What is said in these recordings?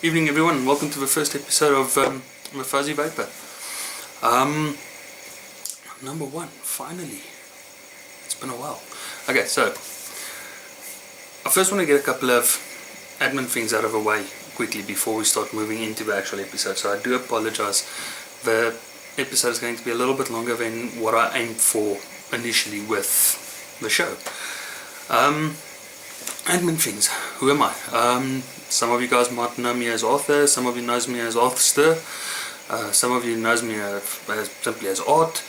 Evening everyone, welcome to the first episode of the Fuzzy Vapor. Number one, finally. It's been a while. Okay, so I first want to get a couple of admin things out of the way quickly before we start moving into the actual episode. So I do apologize. The episode is going to be a little bit longer than what I aimed for initially with the show. Admin things. Who am I? Some of you guys might know me as Arthur, some of you knows me as Arthster, some of you knows me as simply as Art.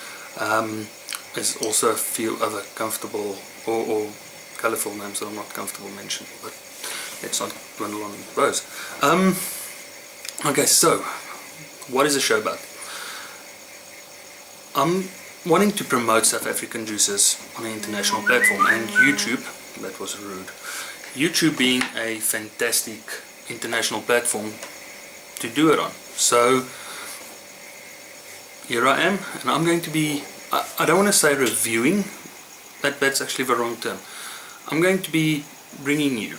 There's also a few other comfortable or colourful names that I'm not comfortable mentioning, but let's not dwindle on those. Okay, so what is the show about? I'm wanting to promote South African juices on an international platform, and YouTube, that was rude, YouTube being a fantastic international platform to do it on. So here I am, and I'm going to be, I don't want to say reviewing, that's actually the wrong term. I'm going to be bringing you,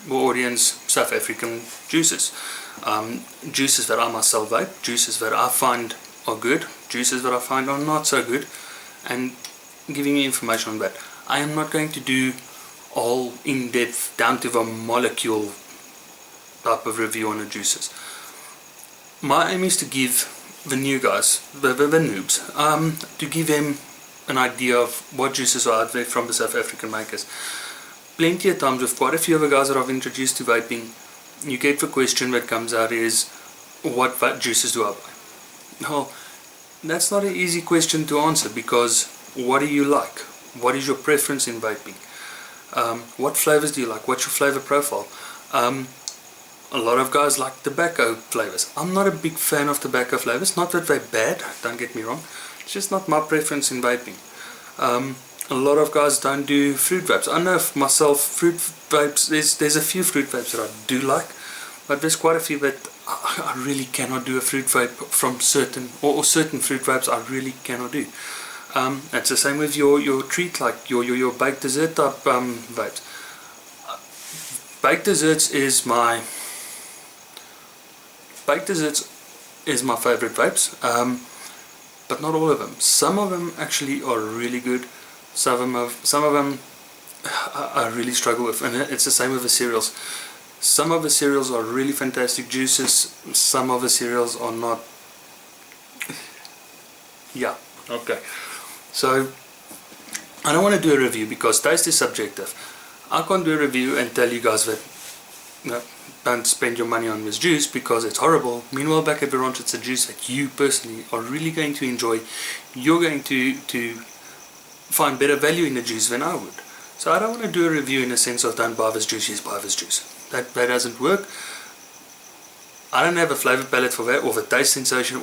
the audience, South African juices. Juices that I myself vape, juices that I find are good, juices that I find are not so good, and giving you information on that. I am not going to do all in-depth, down to the molecule type of review on the juices. My aim is to give the new guys, the noobs, to give them an idea of what juices are out there from the South African makers. Plenty of times with quite a few of the guys that I've introduced to vaping, you get the question that comes out is, what juices do I buy? Well, that's not an easy question to answer, because what do you like? What is your preference in vaping? What flavors do you like? What's your flavor profile? A lot of guys like tobacco flavors. I'm not a big fan of tobacco flavors. Not that they're bad, don't get me wrong. It's just not my preference in vaping. A lot of guys don't do fruit vapes. I know for myself, fruit vapes, there's a few fruit vapes that I do like, but there's quite a few that I really cannot do a fruit vape from certain, or certain fruit vapes I really cannot do. It's the same with your treat, like your baked dessert type vapes. Baked desserts is my favorite vapes, but not all of them. Some of them actually are really good. Some of them I really struggle with, and it's the same with the cereals. Some of the cereals are really fantastic juices. Some of the cereals are not. Yeah, okay. So I don't want to do a review because taste is subjective. I can't do a review and tell you guys that don't spend your money on this juice because it's horrible. Meanwhile, back at the ranch, it's a juice that you personally are really going to enjoy. You're going to find better value in the juice than I would. So I don't want to do a review in the sense of don't buy this juice, yes, buy this juice. That doesn't work. I don't have a flavor palette for that, or the taste sensation,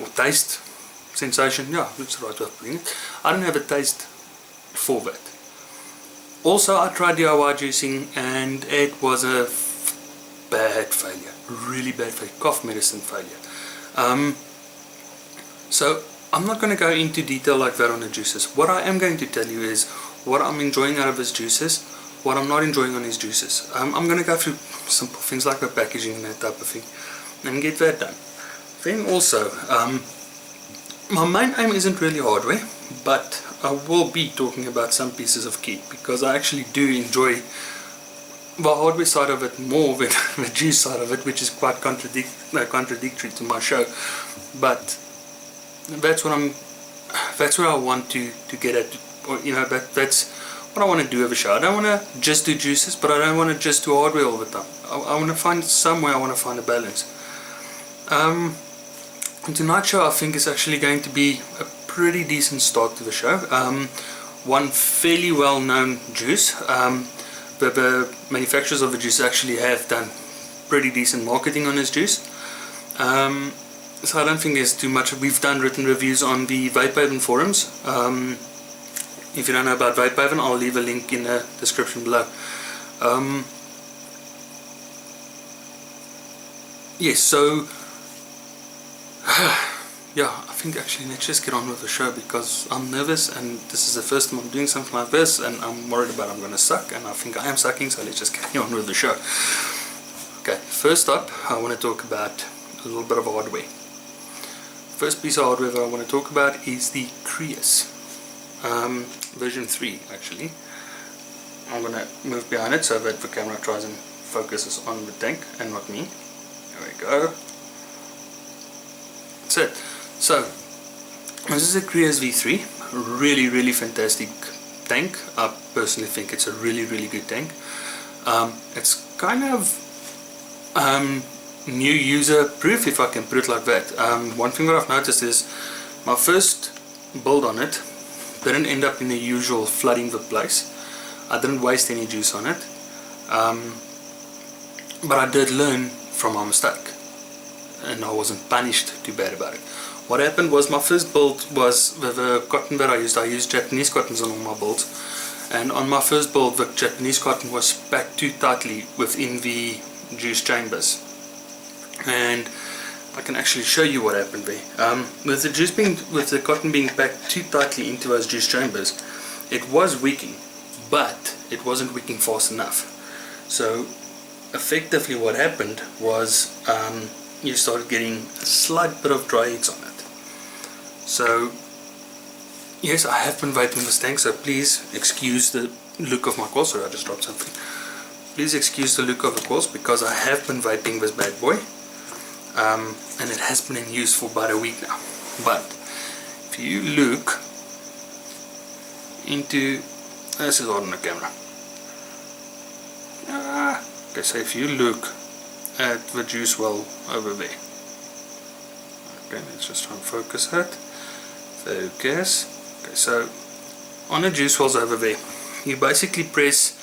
yeah, that's the right way of putting it. I don't have a taste for that. Also, I tried DIY juicing and it was a bad failure, really bad failure, cough medicine failure. So I'm not going to go into detail like that on the juices. What I am going to tell you is what I'm enjoying out of his juices, what I'm not enjoying on his juices. I'm going to go through simple things like the packaging and that type of thing and get that done. Then also, my main aim isn't really hardware, but I will be talking about some pieces of kit because I actually do enjoy the hardware side of it more than the juice side of it, which is quite contradictory to my show. But that's what I want to get at, or, you know, that's what I want to do with a show. I don't want to just do juices, but I don't want to just do hardware all the time. I want to find somewhere. I want to find a balance. Tonight's show I think is actually going to be a pretty decent start to the show. One fairly well known juice. The manufacturers of the juice actually have done pretty decent marketing on this juice. So I don't think there's too much. We've done written reviews on the Vapehaven forums. If you don't know about Vapehaven, I'll leave a link in the description below. Yes, so yeah, I think actually let's just get on with the show because I'm nervous and this is the first time I'm doing something like this and I'm worried about I'm going to suck, and I think I am sucking, so let's just carry on with the show. Okay. first up I want to talk about a little bit of hardware. First piece of hardware that I want to talk about is the Crius version 3 actually. I'm going to move behind it so that the camera tries and focuses on the tank and not me. There we go. That's it. So this is a Crius V3, really fantastic tank. I personally think it's a really good tank. It's kind of new user proof, if I can put it like that. One thing that I've noticed is my first build on it didn't end up in the usual flooding the place. I didn't waste any juice on it, but I did learn from my mistake and I wasn't punished too bad about it. What happened was my first build was with the cotton that I used Japanese cottons on all my builds, and on my first build the Japanese cotton was packed too tightly within the juice chambers, and I can actually show you what happened there. With the cotton being packed too tightly into those juice chambers, it was wicking, but it wasn't wicking fast enough. So effectively what happened was you started getting a slight bit of dry heads on it. So yes, I have been vaping this tank, so please excuse the look of my coils. Sorry, I just dropped something. Please excuse the look of the coils because I have been vaping this bad boy, and it has been in use for about a week now. But if you look into, this is hard on the camera. Okay, so if you look at the juice well over there. Okay, let's just try and focus that. Focus. Okay, so on the juice wells over there, you basically press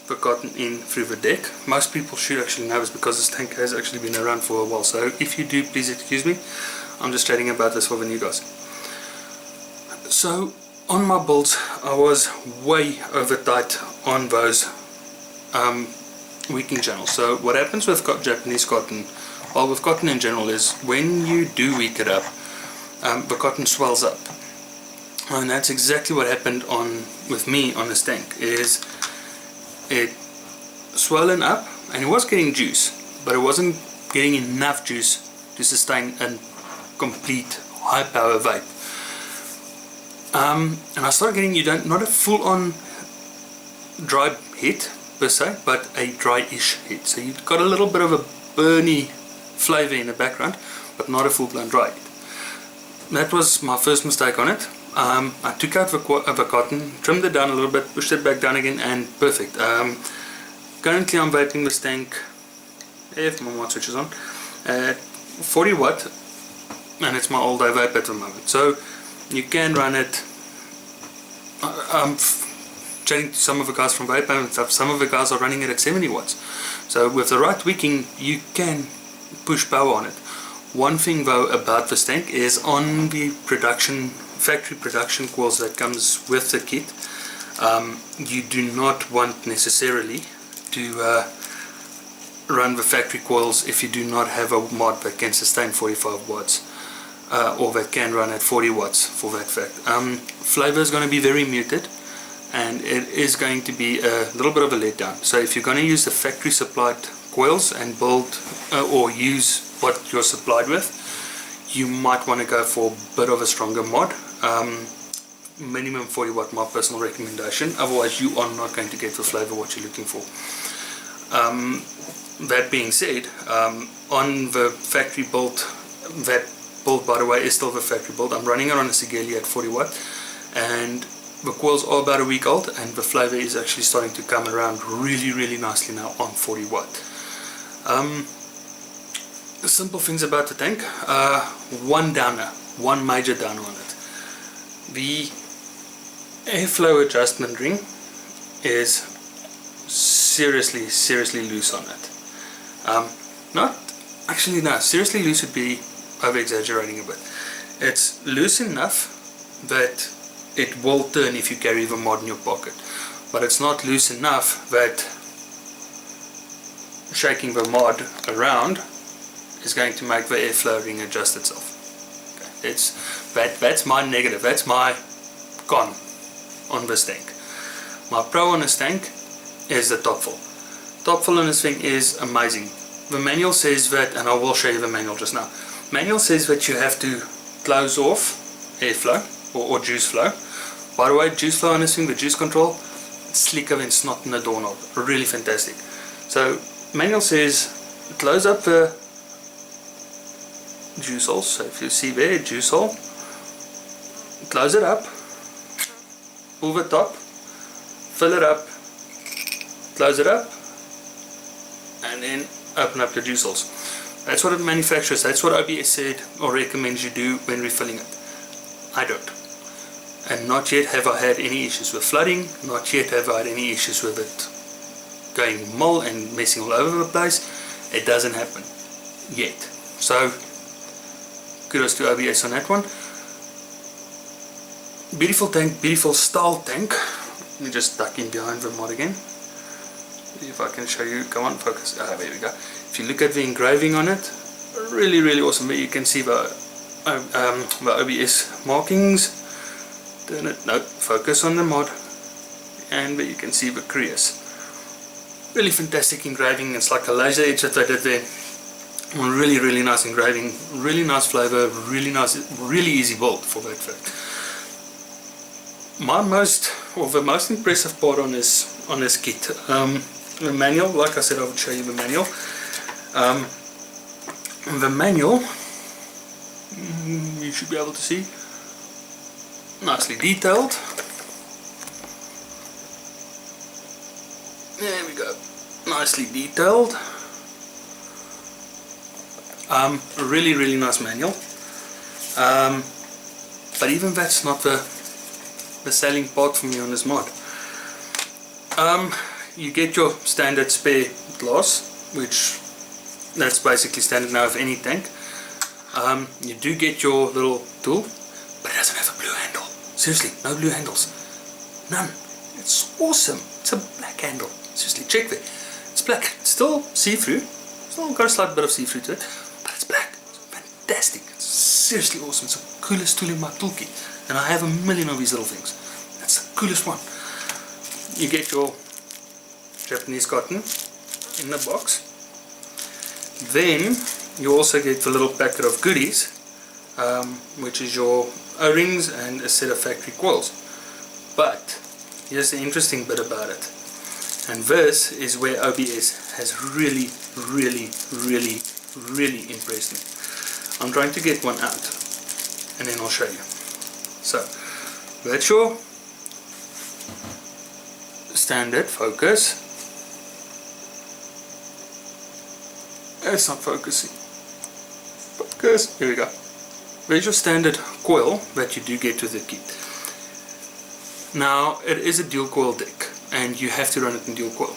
the cotton in through the deck. Most people should actually know this because this tank has actually been around for a while. So if you do, please excuse me. I'm just chatting about this for the new guys. So on my builds, I was way over tight on those wicking channels. So what happens with Japanese cotton, well, with cotton in general, is when you do wick it up, the cotton swells up, and that's exactly what happened with me on this tank. Is it swollen up, and it was getting juice, but it wasn't getting enough juice to sustain a complete high power vape. And I started getting, not a full on dry hit per se, but a dry-ish hit. So you've got a little bit of a burny flavor in the background, but not a full-blown dry hit. That was my first mistake on it. I took out the cotton, trimmed it down a little bit, pushed it back down again, and perfect. Currently I'm vaping this tank, if my mod switch is on, at 40 watt, and it's my all-day vape at the moment. So you can run it. I'm chatting to some of the guys from Vape and stuff. Some of the guys are running it at 70 watts. So with the right wicking, you can push power on it. One thing though about this tank is on the factory production coils that comes with the kit, you do not want necessarily to run the factory coils if you do not have a mod that can sustain 45 watts. Or that can run at 40 watts for that fact. Flavor is going to be very muted, and it is going to be a little bit of a letdown. So if you're going to use the factory supplied coils and build or use what you're supplied with, you might want to go for a bit of a stronger mod. Minimum 40 watt, my personal recommendation. Otherwise you are not going to get the flavor what you're looking for. That being said, on the factory build, that build, by the way, is still the factory build. I'm running it on a Sigeli at 40 watt, and the coils are about a week old, and the flavor is actually starting to come around really nicely now on 40 watt. The simple things about the tank, one major downer on it. The airflow adjustment ring is seriously loose on it. Seriously loose would be over exaggerating a bit. It's loose enough that it will turn if you carry the mod in your pocket, but it's not loose enough that shaking the mod around is going to make the airflow ring adjust itself. Okay. That's my negative, that's my con on this tank. My pro on this tank is the top fill. Top fill on this thing is amazing. the manual says that, and I will show you the manual just now. Manual says that you have to close off airflow or juice flow. By the way, juice flow on this thing, the juice control, it's slicker than snot in the doorknob. Really fantastic. So manual says close up the juice hole. So if you see there, juice hole, close it up, pull the top, fill it up, close it up, and then open up your juice holes. That's what it manufactures. That's what OBS said or recommends you do when refilling it. I don't. And not yet have I had any issues with flooding. Not yet have I had any issues with it going mull and messing all over the place. It doesn't happen yet. So kudos to OBS on that one. Beautiful tank, beautiful style tank. Let me just duck in behind the mod again. If I can show you, come on, focus. Ah, there we go. If you look at the engraving on it, really, really awesome. There you can see the OBS markings. Turn it, no, focus on the mod, and there you can see the Crius. Really fantastic engraving. It's like a laser etch that they did there. Really, really nice engraving. Really nice flavor. Really nice, really easy build for that fact. The most impressive part on this kit, the manual. Like I said, I would show you the manual. The manual, you should be able to see, nicely detailed. There we go, nicely detailed. A really, really nice manual. But even that's not the selling part for me on this mod. You get your standard spare glass, which that's basically standard now of any tank. You do get your little tool, but it doesn't have a blue handle. Seriously, no blue handles. None. It's awesome. It's a black handle. Seriously, check there. It's black. It's still see-through. Still got a slight bit of see-through to it, but it's black. It's fantastic. It's seriously awesome. It's the coolest tool in my toolkit. And I have a million of these little things. That's the coolest one. You get your Japanese cotton in the box. Then you also get the little packet of goodies, which is your O-rings and a set of factory coils. But here's the interesting bit about it, and this is where OBS has really, really, really, really impressed me. I'm trying to get one out, and then I'll show you. So that's your standard focus. It's not focusing. Focus. Here we go. There's your standard coil that you do get with the kit. Now it is a dual coil deck, and you have to run it in dual coil.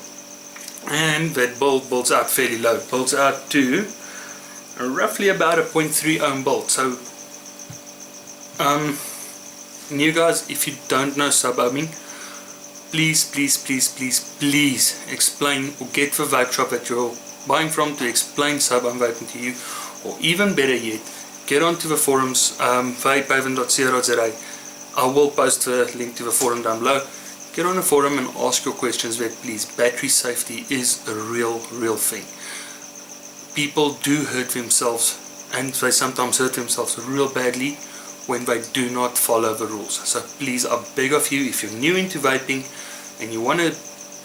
And that bolt builds out fairly low. It builds out to roughly about a 0.3 ohm bolt. So new guys, if you don't know sub-ohming, please, please, please, please, please explain, or get the vape shop that you're buying from to explain sub-ohm vaping to you, or even better yet, get onto the forums, vapehaven.co.za. I will post the link to the forum down below. Get on the forum and ask your questions there, please. Battery safety is a real thing. People do hurt themselves, and they sometimes hurt themselves real badly when they do not follow the rules. So please, I beg of you, if you're new into vaping and you want to,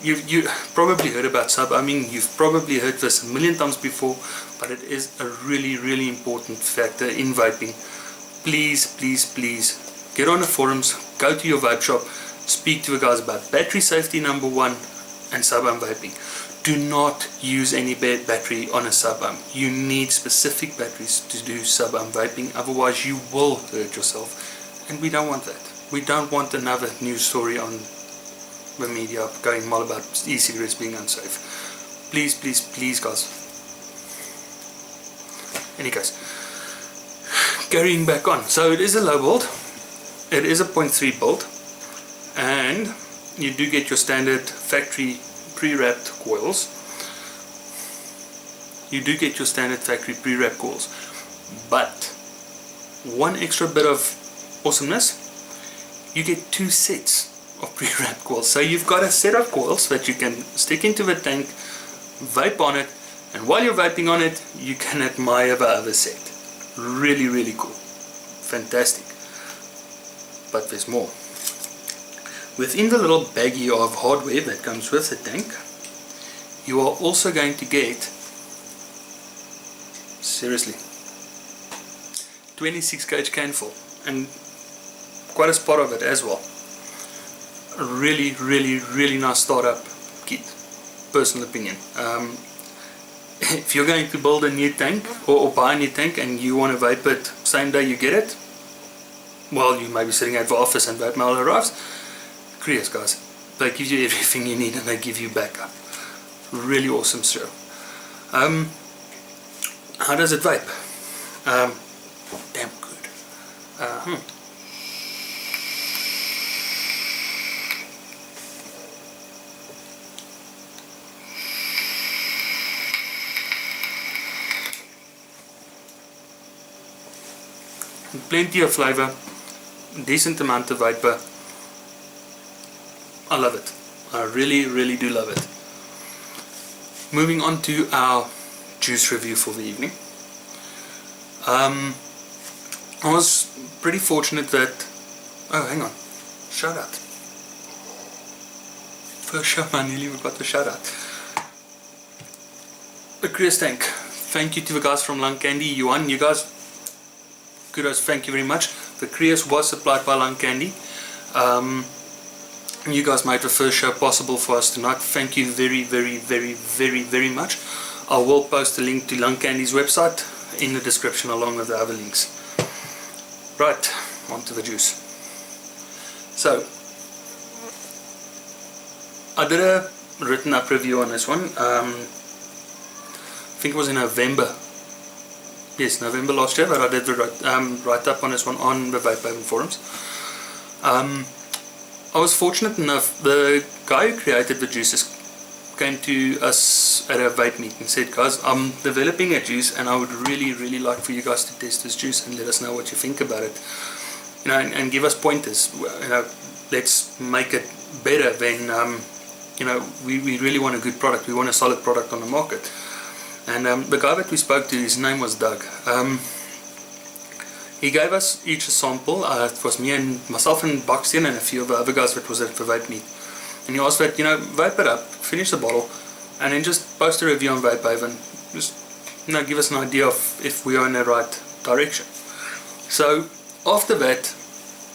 you probably heard about sub-ohming, you've probably heard this a million times before, but it is a really important factor in vaping. Please, please, please get on the forums, go to your vape shop, speak to the guys about battery safety number one and sub-ohm vaping. Do not use any bad battery on a sub-ohm. You need specific batteries to do sub-ohm vaping, otherwise you will hurt yourself, and we don't want that. We don't want another news story on the media going all about e-cigarettes being unsafe. Please, please, please guys. Any case, carrying back on. So it is a low bolt. It is a 0.3 bolt, and you do get your standard factory pre-wrapped coils. You do get your standard factory pre-wrapped coils, but one extra bit of awesomeness, you get two sets of pre-wrapped coils. So you've got a set of coils that you can stick into the tank, vape on it, And while you're vaping on it, you can admire the other set. Really, really cool. Fantastic. But there's more. Within the little baggie of hardware that comes with the tank, you are also going to get, seriously, 26 gauge can full, and quite a spot of it as well. A really, really, really nice startup kit, personal opinion. If you're going to build a new tank or buy a new tank and you want to vape it same day you get it, well, you may be sitting at the office and vape mail arrives. Crius, guys, they give you everything you need and they give you backup. Really awesome show. How does it vape? Damn good. Plenty of flavor, decent amount of vapor. I love it. I really, really do love it. Moving on to our juice review for the evening. I was pretty fortunate that... Oh, hang on. Shout out. First show, I nearly forgot the shout out. The Crius tank. Thank you to the guys from Lung Candy. You guys, kudos, thank you very much. The Crius was supplied by Lung Candy. You guys made the first show possible for us tonight. Thank you very, very, very, very, very much. I will post a link to Lung Candy's website in the description along with the other links. Right, on to the juice. So, I did a written up review on this one. I think it was in November. Yes, November last year that I did the write up on this one on the Vape Haven forums. I was fortunate enough, the guy who created the juices came to us at a vape meet and said, guys, I'm developing a juice and I would really, really like for you guys to test this juice and let us know what you think about it. You know, and give us pointers. You know, let's make it better than, you know, we really want a good product. We want a solid product on the market. And the guy that we spoke to, his name was Doug. He gave us each a sample. It was me and myself and Bastian and a few of the other guys that was at the vape meet. And he asked that, you know, vape it up, finish the bottle, and then just post a review on Vape Haven. Just, you know, give us an idea of if we are in the right direction. So after that,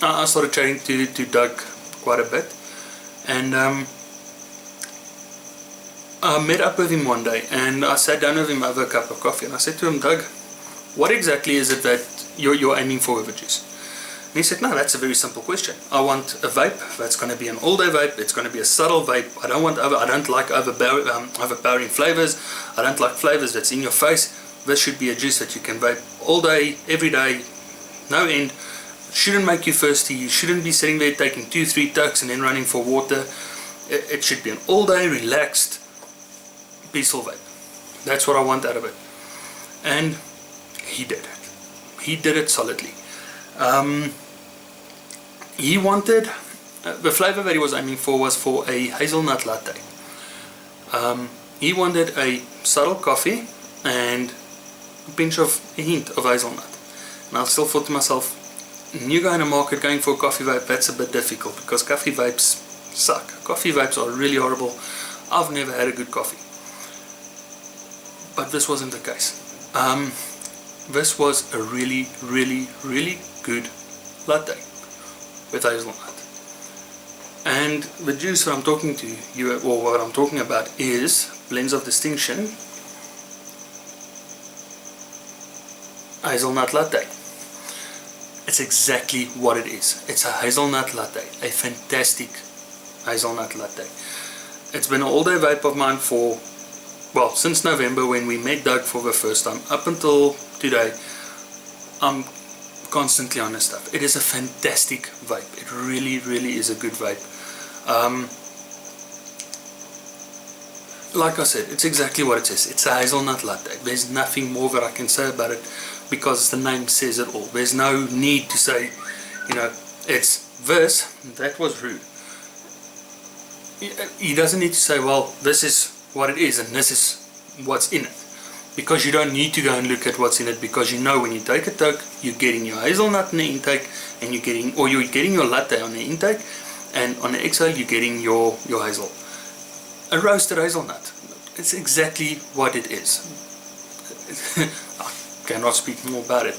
I started chatting to Doug quite a bit, and I met up with him one day and I sat down with him over a cup of coffee and I said to him, Doug, what exactly is it that you're aiming for with a juice? And he said, no, that's a very simple question. I want a vape that's going to be an all-day vape. It's going to be a subtle vape. I don't like overpowering flavors. I don't like flavors that's in your face. This should be a juice that you can vape all day, every day, no end. It shouldn't make you thirsty. You shouldn't be sitting there taking 2-3 tugs and then running for water. It should be an all-day, relaxed, peaceful vape. That's what I want out of it. And he did it. He did it solidly. He wanted, the flavor that he was aiming for was for a hazelnut latte. He wanted a subtle coffee and a hint of hazelnut. And I still thought to myself, new guy in the market going for a coffee vape, that's a bit difficult because coffee vapes suck. Coffee vapes are really horrible. I've never had a good coffee. But this wasn't the case. This was a really, really, really good latte with hazelnut. And the juice that I'm talking to you, or what I'm talking about, is Blends of Distinction Hazelnut Latte. It's exactly what it is. It's a hazelnut latte, a fantastic hazelnut latte. It's been an all-day vape of mine for, well, since November when we met Doug for the first time, up until today. I'm constantly on this stuff. It is a fantastic vape. It really, really is a good vape. Like I said, it's exactly what it says. It's a hazelnut latte. There's nothing more that I can say about it because the name says it all. There's no need to say, you know, it's this. That was rude. He doesn't need to say, well, this is what it is and this is what's in it. because you don't need to go and look at what's in it, because you know when you take a toke, you're getting your hazelnut in the intake, and you're getting your latte on the intake, and on the exhale you're getting your hazel. A roasted hazelnut. It's exactly what it is. I cannot speak more about it.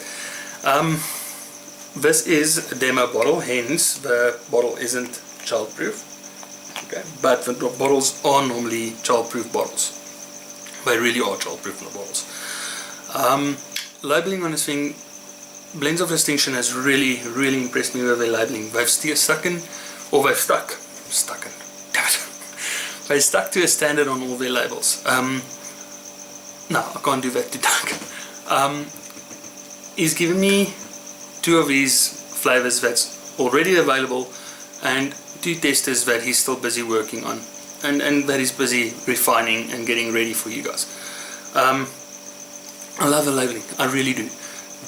This is a demo bottle, hence the bottle isn't childproof. Okay, but the bottles are normally childproof bottles. They really are childproof bottles. Labeling on this thing, Blends of Distinction has really impressed me with their labeling. They've stuck to a standard on all their labels. No, I can't do that to Doug. He's given me 2 of these flavors that's already available, and 2 testers that he's still busy working on, and that he's busy refining and getting ready for you guys. I love the labeling, I really do.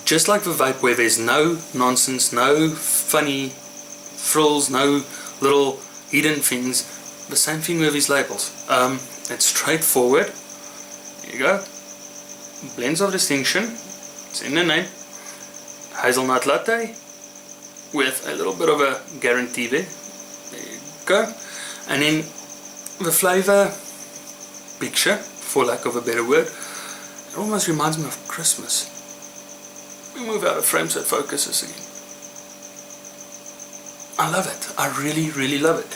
Just like the vape, where there's no nonsense, no funny frills, no little hidden things, the same thing with his labels. It's straightforward. There you go. Blends of Distinction, it's in the name. Hazelnut latte with a little bit of a guarantee there. There you go. And then the flavor picture, for lack of a better word, it almost reminds me of Christmas. We move out of frame so it focuses again. I love it. I really love it.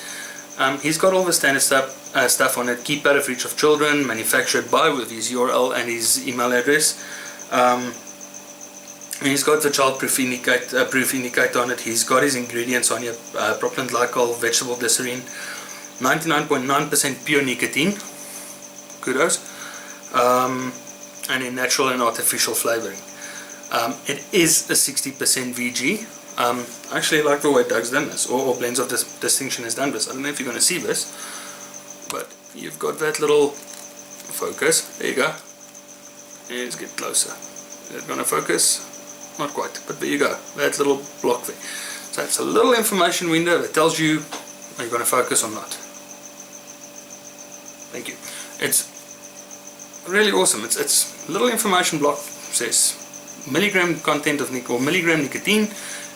He's got all the standard stuff on it. Keep out of reach of children, manufactured by, with his URL and his email address. And he's got the child-proof proof indicator on it. He's got his ingredients on here: propylene glycol, vegetable glycerine, 99.9% pure nicotine. Kudos. And then natural and artificial flavoring. It is a 60% VG. I actually like the way Doug's done this, or Blends of Distinction has done this. I don't know if you're going to see this, but you've got that little focus. There you go. Let's get closer. Is it going to focus? Not quite, but there you go. That little block there. So it's a little information window that tells you are you going to focus or not. Thank you. It's really awesome. It's a little information block. Says milligram content of nicotine, or milligram nicotine,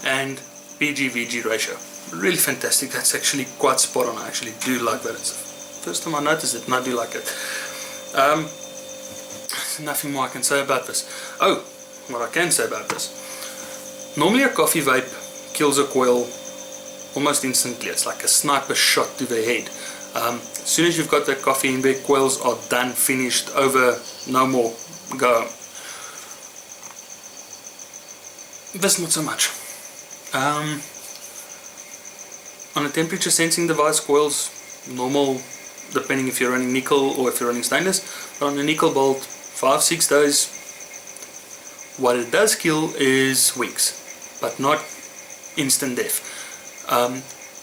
and PG-VG ratio. Really fantastic. That's actually quite spot on. I actually do like that. It's the first time I noticed it, and I do like it. There's nothing more I can say about this. Oh, what I can say about this. Normally a coffee vape kills a coil almost instantly. It's like a sniper shot to the head. As soon as you've got that coffee in there, coils are done, finished, over, no more, go. This not so much. On a temperature sensing device, coils normal, depending if you're running nickel or if you're running stainless. But on a nickel bolt, 5-6 days. What it does kill is wicks, but not instant death.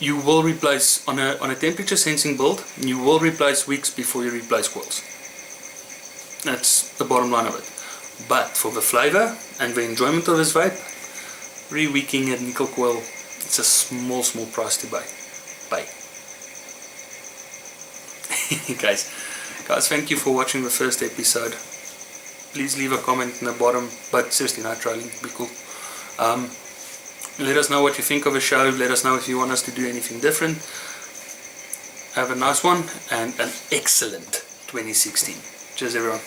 You will replace, on a temperature sensing build, you will replace wicks before you replace coils. That's the bottom line of it. But for the flavor and the enjoyment of this vape, re-wicking a nickel coil, it's a small price to pay. Guys, thank you for watching the first episode. Please leave a comment in the bottom, but seriously, no trolling, be cool. Let us know what you think of the show. Let us know if you want us to do anything different. Have a nice one and an excellent 2016. Cheers everyone.